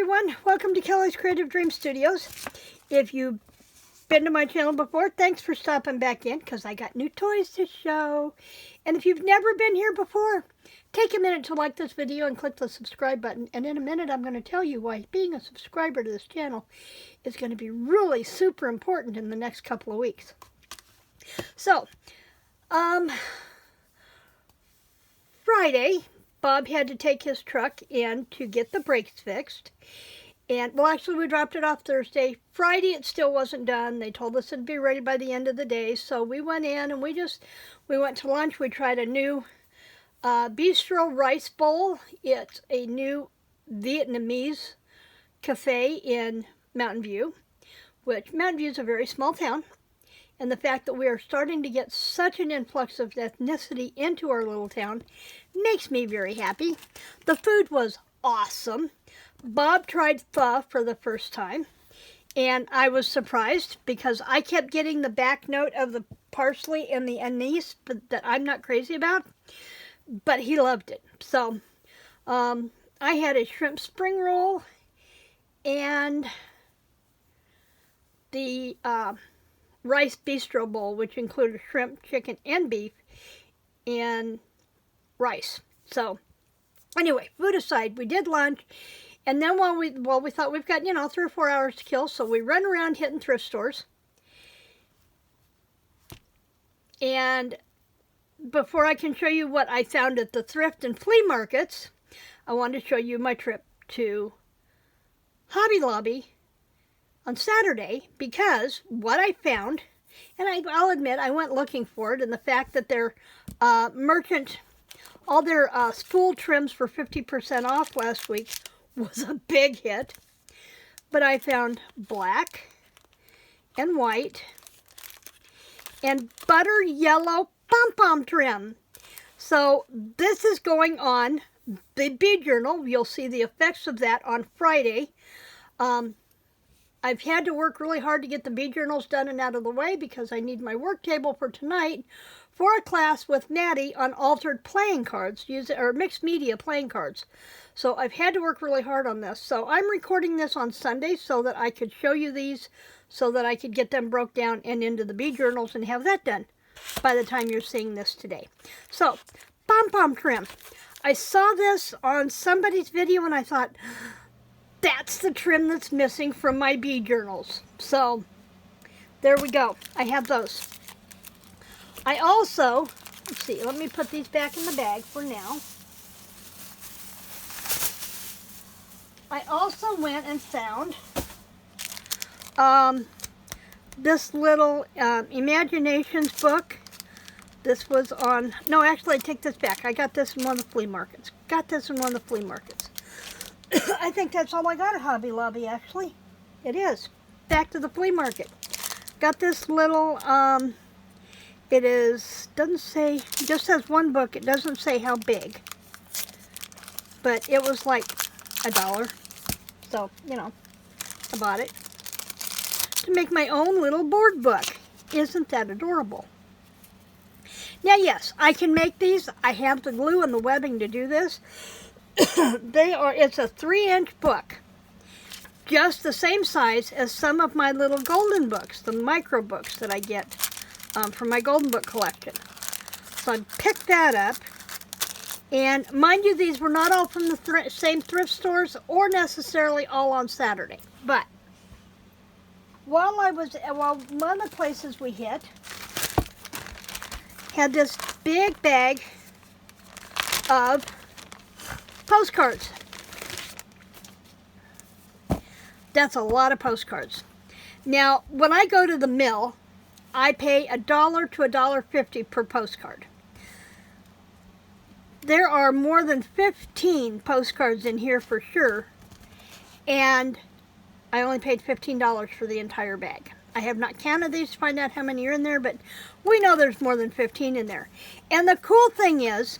everyone, welcome to Kelly's Creative Dream Studios. If you've been to my channel before, thanks for stopping back in because I got new toys to show. And if you've never been here before, take a minute to like this video and click the subscribe button. And in a minute, I'm going to tell you why being a subscriber to this channel is going to be really super important in the next couple of weeks. So, Friday, Bob had to take his truck in to get the brakes fixed. And, well, actually, we dropped it off Thursday. Friday, it still wasn't done. They told us it'd be ready by the end of the day. So we went in and we went to lunch. We tried a new bistro rice bowl. It's a new Vietnamese cafe in Mountain View, which Mountain View is a very small town. And the fact that we are starting to get such an influx of ethnicity into our little town makes me very happy. The food was awesome. Bob tried pho for the first time, and I was surprised because I kept getting the back note of the parsley and the anise, but that I'm not crazy about, but he loved it. So I had a shrimp spring roll and the rice bistro bowl, which included shrimp, chicken, and beef, and rice. So anyway, food aside, we did lunch, and then while we thought we've got 3 or 4 hours to kill, so we run around hitting thrift stores. And before I can show you what I found at the thrift and flea markets, I wanted to show you my trip to Hobby Lobby on Saturday, because what I found, and I'll admit I went looking for it, and the fact that their all their spool trims for 50% off last week was a big hit. But I found black and white and butter yellow pom-pom trim. So this is going on the bead journal. You'll see the effects of that on Friday. I've had to work really hard to get the bead journals done and out of the way because I need my work table for tonight for a class with Maddie on altered playing cards, or mixed media playing cards. So I've had to work really hard on this. So I'm recording this on Sunday so that I could show you these, so that I could get them broke down and into the bead journals and have that done by the time you're seeing this today. So, pom-pom trim. I saw this on somebody's video and I thought, that's the trim that's missing from my bead journals. So, there we go. I have those. I also, let's see, let me put these back in the bag for now. I also went and found this little Imaginations book. This was on, no, actually I take this back. I got this in one of the flea markets. I think that's all I got at Hobby Lobby, actually. It is. Back to the flea market. Got this little, doesn't say, it just says one book. It doesn't say how big. But it was like $1. So, I bought it to make my own little board book. Isn't that adorable? Now, yes, I can make these. I have the glue and the webbing to do this. It's a 3-inch book, just the same size as some of my little golden books, the micro books that I get from my golden book collection. So I picked that up, and mind you, these were not all from the same thrift stores or necessarily all on Saturday. But while one of the places we hit had this big bag of postcards. That's a lot of postcards. Now, when I go to the mill, I pay $1 to $1.50 per postcard. There are more than 15 postcards in here for sure, and I only paid $15 for the entire bag. I have not counted these to find out how many are in there, but we know there's more than 15 in there. And the cool thing is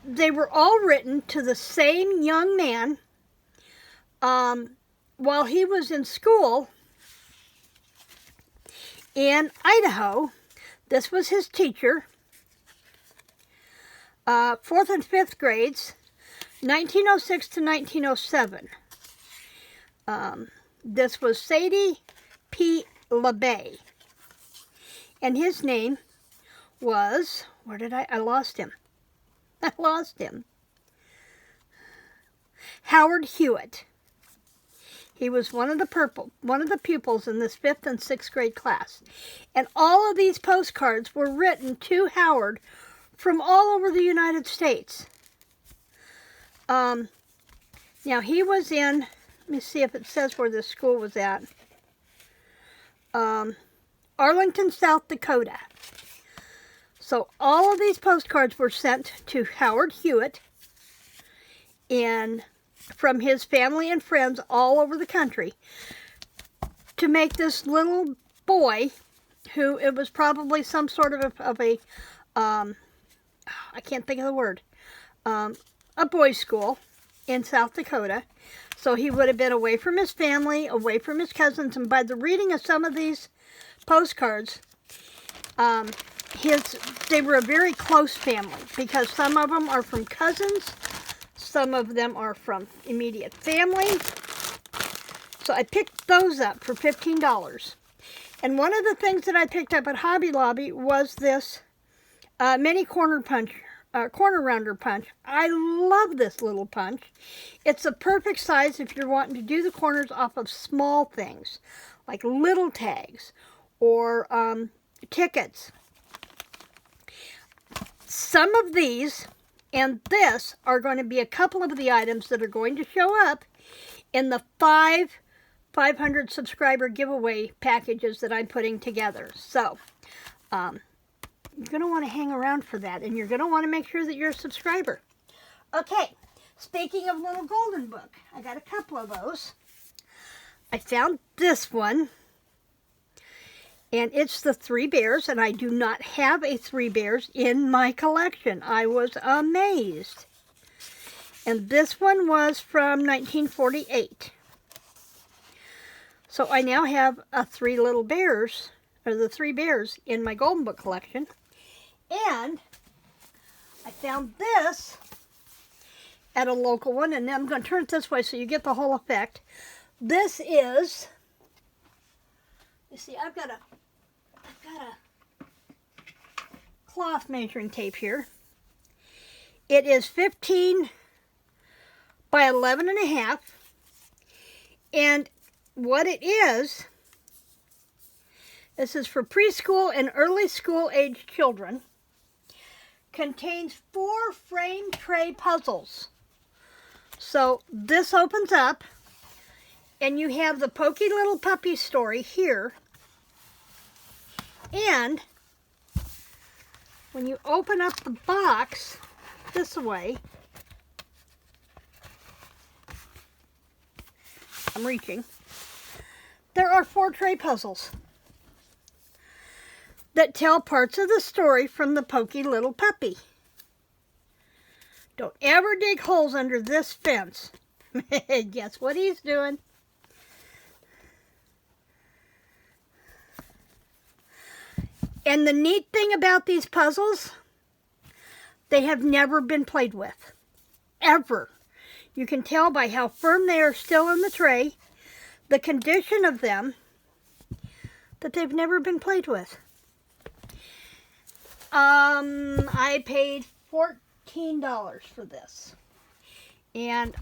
they were all written to the same young man while he was in school in Idaho. This was his teacher, 4th and 5th grades, 1906 to 1907. This was Sadie P. LeBay. And his name was, I lost him. I lost him. Howard Hewitt. He was one of the pupils in this 5th and 6th grade class. And all of these postcards were written to Howard from all over the United States. Now he was in, let me see if it says where this school was at. Arlington, South Dakota. So all of these postcards were sent to Howard Hewitt and from his family and friends all over the country to make this little boy, who it was probably some sort of a I can't think of the word, a boys' school in South Dakota. So he would have been away from his family, away from his cousins, and by the reading of some of these postcards, they were a very close family, because some of them are from cousins, some of them are from immediate family. So I picked those up for $15. And one of the things that I picked up at Hobby Lobby was this mini corner rounder punch. I love this little punch. It's a perfect size if you're wanting to do the corners off of small things, like little tags or tickets. Some of these and this are going to be a couple of the items that are going to show up in the 500 subscriber giveaway packages that I'm putting together. So, you're going to want to hang around for that, and you're going to want to make sure that you're a subscriber. Okay, speaking of little golden book, I got a couple of those. I found this one, and it's the Three Bears, and I do not have a Three Bears in my collection. I was amazed. And this one was from 1948. So I now have the Three Bears in my golden book collection. And I found this at a local one, and I'm going to turn it this way so you get the whole effect. This is, you see, I've got a cloth measuring tape here. It is 15 by 11 and a half, and what it is, this is for preschool and early school age children, contains 4 frame tray puzzles. So this opens up, and you have the Pokey Little Puppy story here, and when you open up the box this way, I'm reaching, there are 4 tray puzzles that tell parts of the story from the Pokey Little Puppy. Don't ever dig holes under this fence. Guess what he's doing? And the neat thing about these puzzles, they have never been played with. Ever. You can tell by how firm they are still in the tray, the condition of them, that they've never been played with. I paid $14 for this. And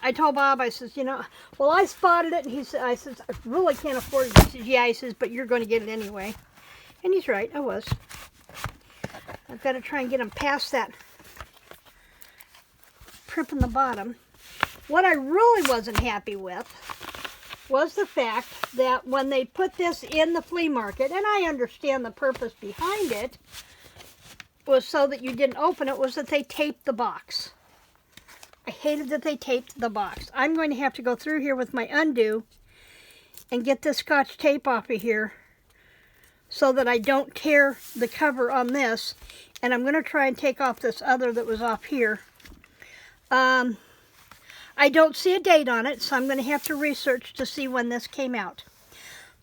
I told Bob, I says, well, I spotted it, and I says, I really can't afford it. He says, yeah, he says, but you're going to get it anyway. And he's right, I was. I've got to try and get him past that prip in the bottom. What I really wasn't happy with was the fact that when they put this in the flea market, and I understand the purpose behind it, was so that you didn't open it, was that they taped the box. I hated that they taped the box. I'm going to have to go through here with my undo and get this Scotch tape off of here so that I don't tear the cover on this. And I'm going to try and take off this other that was off here. I don't see a date on it, so I'm going to have to research to see when this came out.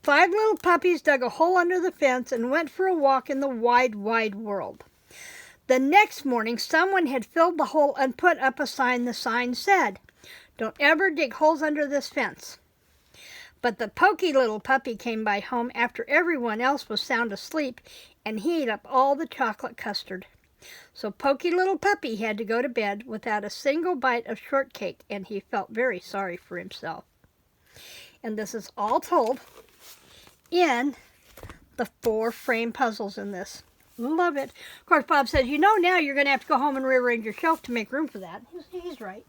5 little puppies dug a hole under the fence and went for a walk in the wide, wide world. The next morning, someone had filled the hole and put up a sign. The sign said, "Don't ever dig holes under this fence." But the pokey little puppy came by home after everyone else was sound asleep, and he ate up all the chocolate custard. So pokey little puppy had to go to bed without a single bite of shortcake, and he felt very sorry for himself. And this is all told in the 4 frame puzzles in this. Love it. Of course, Bob says, you know, now you're going to have to go home and rearrange your shelf to make room for that. He's right.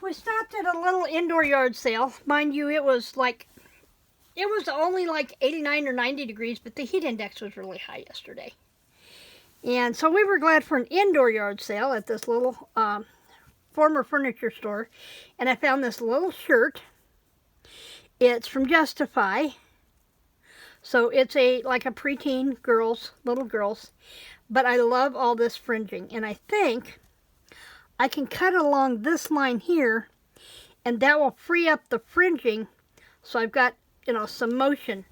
We stopped at a little indoor yard sale. Mind you, it was only like 89 or 90 degrees, but the heat index was really high yesterday. And so we were glad for an indoor yard sale at this little former furniture store. And I found this little shirt. It's from Justify. So it's like a preteen little girls. But I love all this fringing. And I think I can cut along this line here, and that will free up the fringing. So I've got, you know, some motion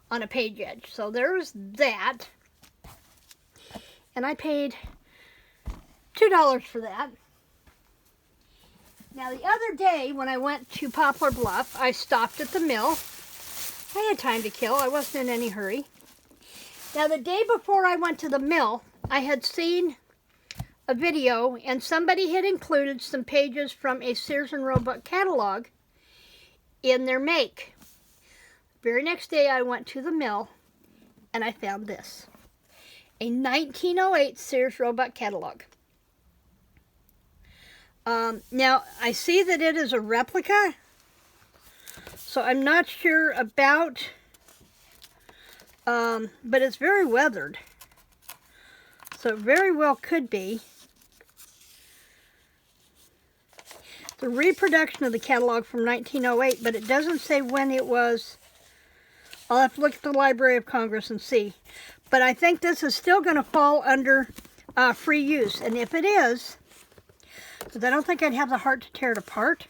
on a page edge. So there's that. And I paid $2 for that. Now the other day when I went to Poplar Bluff, I stopped at the mill. I had time to kill. I wasn't in any hurry. Now the day before I went to the mill, I had seen a video and somebody had included some pages from a Sears and Roebuck catalog in their make. The very next day I went to the mill and I found this. A 1908 Sears Roebuck catalog. Now, I see that it is a replica, so I'm not sure about, but it's very weathered. So it very well could be. The reproduction of the catalog from 1908, but it doesn't say when it was. I'll have to look at the Library of Congress and see. But I think this is still going to fall under free use. And if it is, because I don't think I'd have the heart to tear it apart,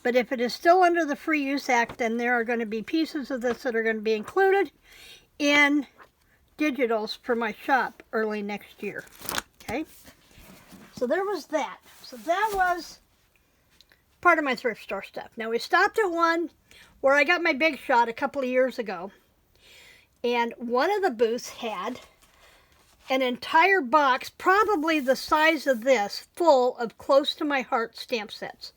but if it is still under the Free Use Act, then there are going to be pieces of this that are going to be included in digitals for my shop early next year. Okay? So there was that. So that was part of my thrift store stuff. Now we stopped at one where I got my big shot a couple of years ago. And one of the booths had an entire box, probably the size of this, full of Close to My Heart stamp sets.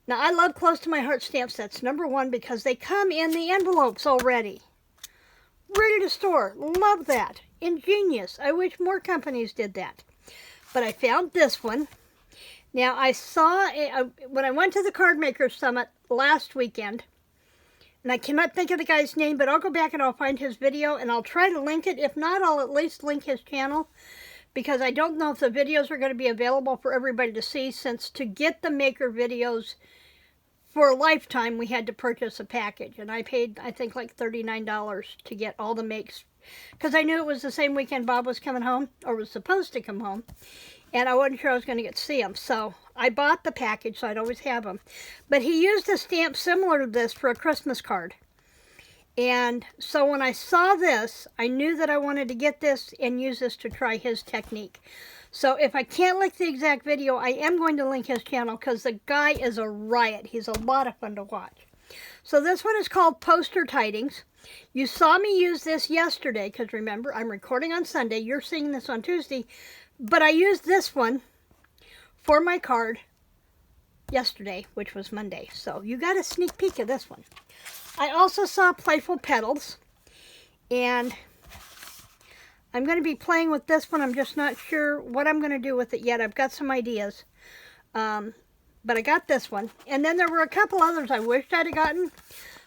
Now, I love Close to My Heart stamp sets, number one, because they come in the envelopes already. Ready to store. Love that. Ingenious. I wish more companies did that. But I found this one. Now, I saw, when I went to the Card Maker Summit last weekend, and I cannot think of the guy's name, but I'll go back and I'll find his video and I'll try to link it. If not, I'll at least link his channel, because I don't know if the videos are going to be available for everybody to see, since to get the maker videos for a lifetime, we had to purchase a package. And I paid, I think, like $39 to get all the makes, because I knew it was the same weekend Bob was coming home, or was supposed to come home. And I wasn't sure I was going to get to see him. So I bought the package, so I'd always have them. But he used a stamp similar to this for a Christmas card. And so when I saw this, I knew that I wanted to get this and use this to try his technique. So if I can't link the exact video, I am going to link his channel, because the guy is a riot. He's a lot of fun to watch. So this one is called Poster Tidings. You saw me use this yesterday, because remember, I'm recording on Sunday. You're seeing this on Tuesday. But I used this one for my card yesterday, which was Monday. So you got a sneak peek of this one. I also saw Playful Petals, and I'm going to be playing with this one. I'm just not sure what I'm going to do with it yet. I've got some ideas, but I got this one. And then there were a couple others I wished I'd have gotten.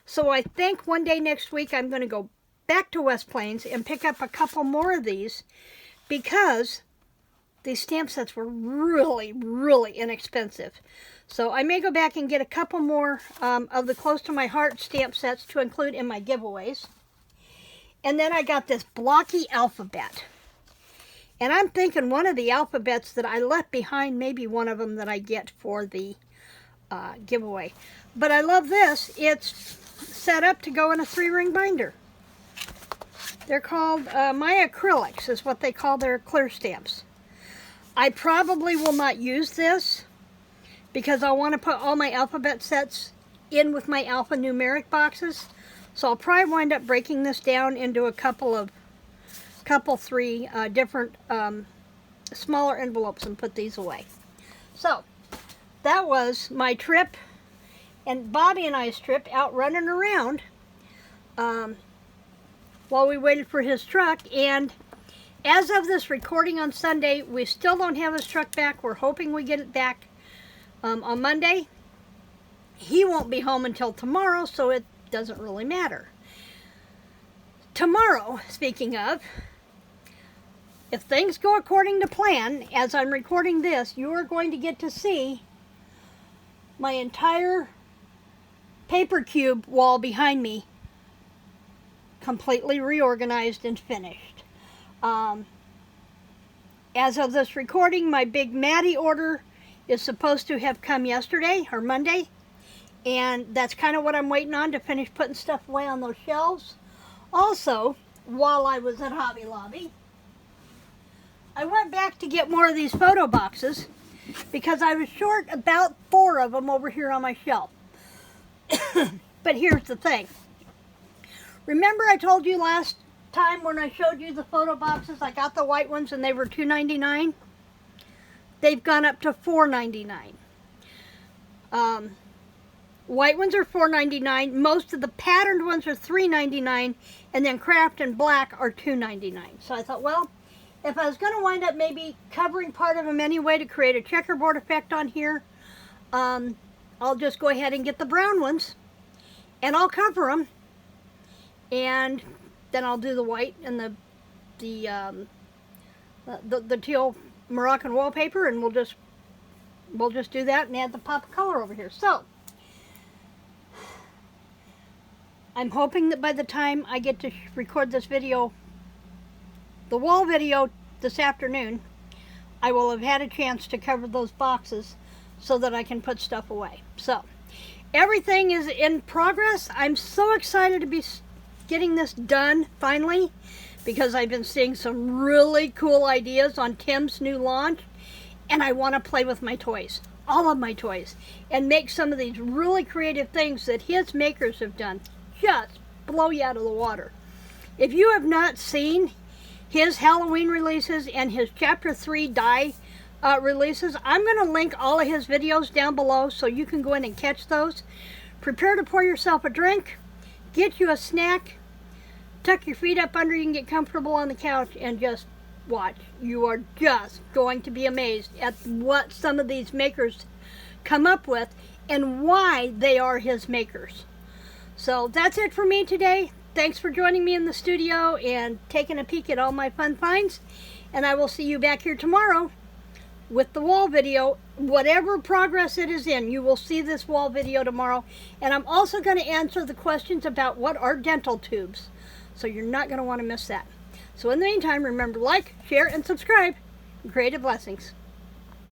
So I think one day next week I'm going to go back to West Plains and pick up a couple more of these, because these stamp sets were really, really inexpensive. So I may go back and get a couple more of the Close to My Heart stamp sets to include in my giveaways. And then I got this blocky alphabet. And I'm thinking one of the alphabets that I left behind, maybe one of them that I get for the giveaway. But I love this. It's set up to go in a 3-ring binder. They're called My Acrylics, is what they call their clear stamps. I probably will not use this, because I want to put all my alphabet sets in with my alphanumeric boxes. So I'll probably wind up breaking this down into a three different smaller envelopes and put these away. So that was my trip, and Bobby and I's trip out running around while we waited for his truck. And as of this recording on Sunday, we still don't have his truck back. We're hoping we get it back on Monday. He won't be home until tomorrow, so it doesn't really matter. Tomorrow, speaking of, if things go according to plan, as I'm recording this, you are going to get to see my entire paper cube wall behind me completely reorganized and finished. As of this recording, my Big Maddie order is supposed to have come yesterday or Monday, and that's kind of what I'm waiting on to finish putting stuff away on those shelves. Also, while I was at Hobby Lobby, I went back to get more of these photo boxes because I was short about 4 of them over here on my shelf. But here's the thing. Remember I told you last time when I showed you the photo boxes, I got the white ones and they were $2.99? They've gone up to $4.99. White ones are $4.99. Most of the patterned ones are $3.99, and then craft and black are $2.99. So I thought, well, if I was going to wind up maybe covering part of them anyway to create a checkerboard effect on here, I'll just go ahead and get the brown ones, and I'll cover them, and then I'll do the white and the teal Moroccan wallpaper, and we'll just do that and add the pop of color over here. So I'm hoping that by the time I get to record this video, the wall video this afternoon, I will have had a chance to cover those boxes so that I can put stuff away. So everything is in progress. I'm so excited to be getting this done finally, because I've been seeing some really cool ideas on Tim's new launch, and I want to play with my toys, all of my toys, and make some of these really creative things that his makers have done just blow you out of the water. If you have not seen his Halloween releases and his Chapter 3 die releases, I'm going to link all of his videos down below so you can go in and catch those. Prepare to pour yourself a drink, get you a snack, tuck your feet up under you and get comfortable on the couch and just watch. You are just going to be amazed at what some of these makers come up with and why they are his makers. So that's it for me today. Thanks for joining me in the studio and taking a peek at all my fun finds. And I will see you back here tomorrow with the wall video. Whatever progress it is in, you will see this wall video tomorrow. And I'm also going to answer the questions about what are dental tubes. So you're not going to want to miss that. So in the meantime, remember to like, share, and subscribe. Creative blessings.